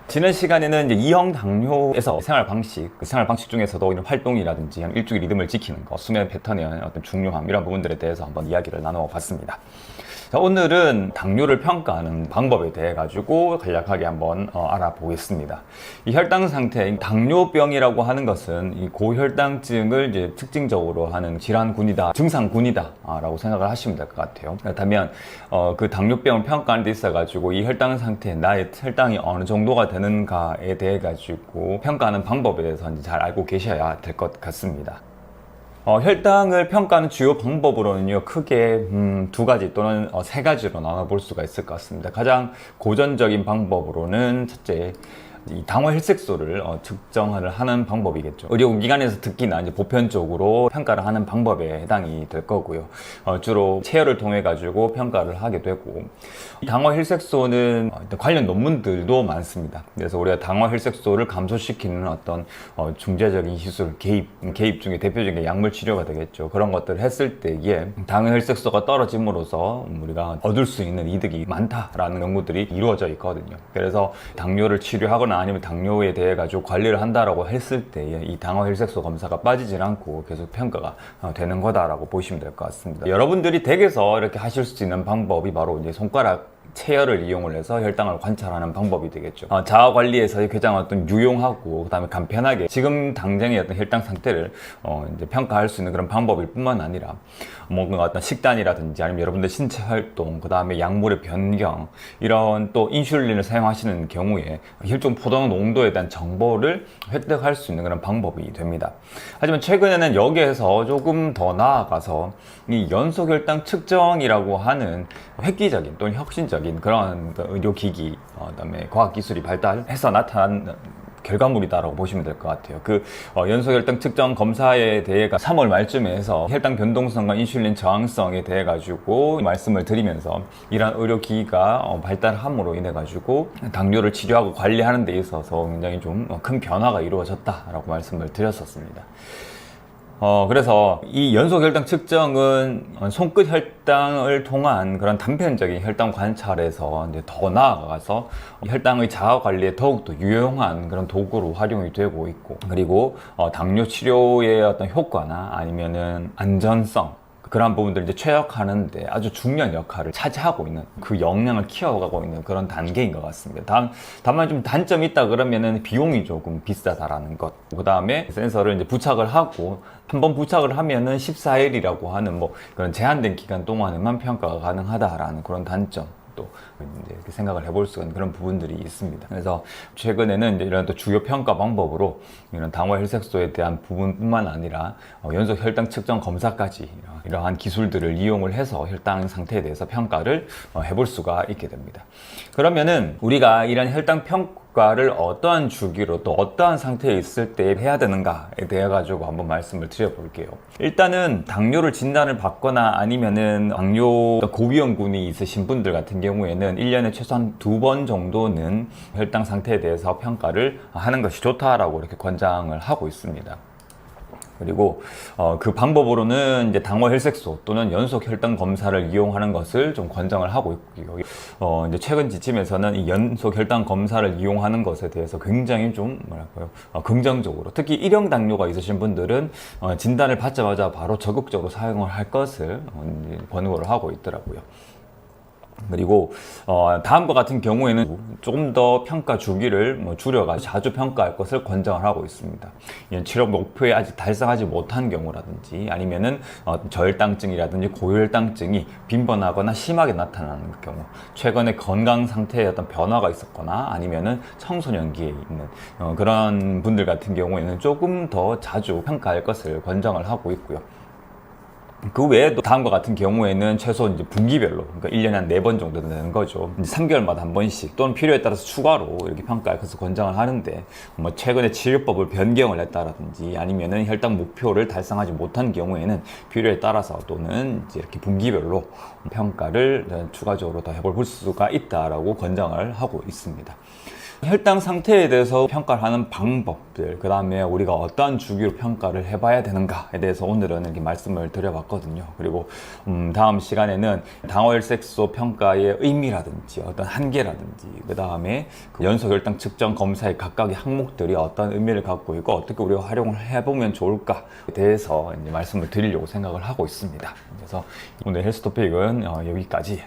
지난 시간에는 이제 이형 당뇨에서 생활 방식, 그 생활 방식 중에서도 이런 활동이라든지 일주일 리듬을 지키는 것, 수면 패턴의 어떤 중요함 이런 부분들에 대해서 한번 이야기를 나누어 봤습니다. 자, 오늘은 당뇨를 평가하는 방법에 대해 가지고 간략하게 한번 알아보겠습니다. 이 혈당 상태, 당뇨병이라고 하는 것은 이 고혈당증을 이제 특징적으로 하는 질환군이다, 증상군이다라고 생각을 하시면 될 것 같아요. 그렇다면 그 당뇨병을 평가하는 데 있어 가지고 이 혈당 상태, 나의 혈당이 어느 정도가 되는가에 대해 가지고 평가하는 방법에 대해서 이제 잘 알고 계셔야 될 것 같습니다. 혈당을 평가하는 주요 방법으로는요, 크게 두 가지 또는 세 가지로 나눠볼 수가 있을 것 같습니다. 가장 고전적인 방법으로는 첫째, 이 당화 혈색소를 측정을 하는 방법이겠죠. 의료기관에서 특히나 이제 보편적으로 평가를 하는 방법에 해당이 될 거고요. 주로 체열을 통해 가지고 평가를 하게 되고, 당화 혈색소는 관련 논문들도 많습니다. 그래서 우리가 당화 혈색소를 감소시키는 어떤 중재적인 기술, 개입 중에 대표적인 게 약물 치료가 되겠죠. 그런 것들을 했을 때에 당화 혈색소가 떨어짐으로써 우리가 얻을 수 있는 이득이 많다라는 연구들이 이루어져 있거든요. 그래서 당뇨를 치료하거나 아니면 당뇨에 대해 가지고 관리를 한다라고 했을 때에 이 당화 혈색소 검사가 빠지질 않고 계속 평가가 되는 거다라고 보시면 될 것 같습니다. 여러분들이 댁에서 이렇게 하실 수 있는 방법이 바로 이제 손가락 체열을 이용을 해서 혈당을 관찰하는 방법이 되겠죠. 자아 관리에서 가장 어떤 유용하고 그다음에 간편하게 지금 당장의 어떤 혈당 상태를 이제 평가할 수 있는 그런 방법일 뿐만 아니라 뭔가 어떤 식단이라든지 아니면 여러분들 신체 활동, 그다음에 약물의 변경, 이런 또 인슐린을 사용하시는 경우에 혈중 포도당 농도에 대한 정보를 획득할 수 있는 그런 방법이 됩니다. 하지만 최근에는 여기에서 조금 더 나아가서 이 연속 혈당 측정이라고 하는 획기적인 또는 혁신적인 그런 의료기기, 그다음에 과학기술이 발달해서 나타난 결과물이다라고 보시면 될 것 같아요. 그 연속 혈당 측정 검사에 대해 3월 말쯤에 해서 혈당 변동성과 인슐린 저항성에 대해 가지고 말씀을 드리면서 이러한 의료기기가 발달함으로 인해 가지고 당뇨를 치료하고 관리하는 데 있어서 굉장히 좀 큰 변화가 이루어졌다라고 말씀을 드렸었습니다. 그래서 이 연속 혈당 측정은 손끝 혈당을 통한 그런 단편적인 혈당 관찰에서 이제 더 나아가서 혈당의 자아 관리에 더욱더 유용한 그런 도구로 활용이 되고 있고, 그리고 당뇨 치료의 어떤 효과나 아니면은 안전성, 그런 부분들 이제 최적화하는데 아주 중요한 역할을 차지하고 있는, 그 역량을 키워가고 있는 그런 단계인 것 같습니다. 다만 좀 단점이 있다 그러면은 비용이 조금 비싸다라는 것. 그 다음에 센서를 이제 부착을 하고 한번 부착을 하면은 14일이라고 하는 뭐 그런 제한된 기간 동안에만 평가가 가능하다라는 그런 단점. 또 이제 이렇게 생각을 해볼 수 있는 그런 부분들이 있습니다. 그래서 최근에는 이제 이런 또 주요 평가 방법으로 이런 당화 혈색소에 대한 부분뿐만 아니라 연속 혈당 측정 검사까지 이러한 기술들을 이용을 해서 혈당 상태에 대해서 평가를 해볼 수가 있게 됩니다. 그러면은 우리가 이런 혈당 평가를 어떠한 주기로 또 어떠한 상태에 있을 때 해야 되는가에 대해 가지고 한번 말씀을 드려볼게요. 일단은 당뇨를 진단을 받거나 아니면은 당뇨 고위험군이 있으신 분들 같은 경우에는 1년에 최소한 2번 정도는 혈당 상태에 대해서 평가를 하는 것이 좋다라고 이렇게 권장을 하고 있습니다. 그리고 그 방법으로는 이제 당화 혈색소 또는 연속 혈당 검사를 이용하는 것을 좀 권장을 하고 있고요. 이제 최근 지침에서는 이 연속 혈당 검사를 이용하는 것에 대해서 굉장히 좀 뭐랄까요, 긍정적으로, 특히 1형 당뇨가 있으신 분들은 진단을 받자마자 바로 적극적으로 사용을 할 것을 권고를 하고 있더라고요. 그리고 다음과 같은 경우에는 조금 더 평가 주기를 줄여가 자주 평가할 것을 권장을 하고 있습니다. 치료 목표에 아직 달성하지 못한 경우라든지 아니면은 저혈당증이라든지 고혈당증이 빈번하거나 심하게 나타나는 경우, 최근에 건강 상태에 어떤 변화가 있었거나 아니면은 청소년기에 있는 그런 분들 같은 경우에는 조금 더 자주 평가할 것을 권장을 하고 있고요. 그 외에도 다음과 같은 경우에는 최소 이제 분기별로, 그러니까 1년에 한 4번 정도 되는 거죠. 이제 3개월마다 한 번씩 또는 필요에 따라서 추가로 이렇게 평가할 것을 권장을 하는데, 뭐 최근에 치료법을 변경을 했다라든지 아니면은 혈당 목표를 달성하지 못한 경우에는 필요에 따라서 또는 이제 이렇게 분기별로 평가를 추가적으로 더 해볼 수가 있다라고 권장을 하고 있습니다. 혈당 상태에 대해서 평가를 하는 방법들, 그 다음에 우리가 어떠한 주기로 평가를 해봐야 되는가에 대해서 오늘은 이렇게 말씀을 드려봤거든요. 그리고 다음 시간에는 당화혈색소 평가의 의미라든지 어떤 한계라든지, 그 다음에 연소 혈당 측정 검사의 각각의 항목들이 어떤 의미를 갖고 있고 어떻게 우리가 활용을 해보면 좋을까에 대해서 이제 말씀을 드리려고 생각을 하고 있습니다. 그래서 오늘 헬스토픽은 여기까지.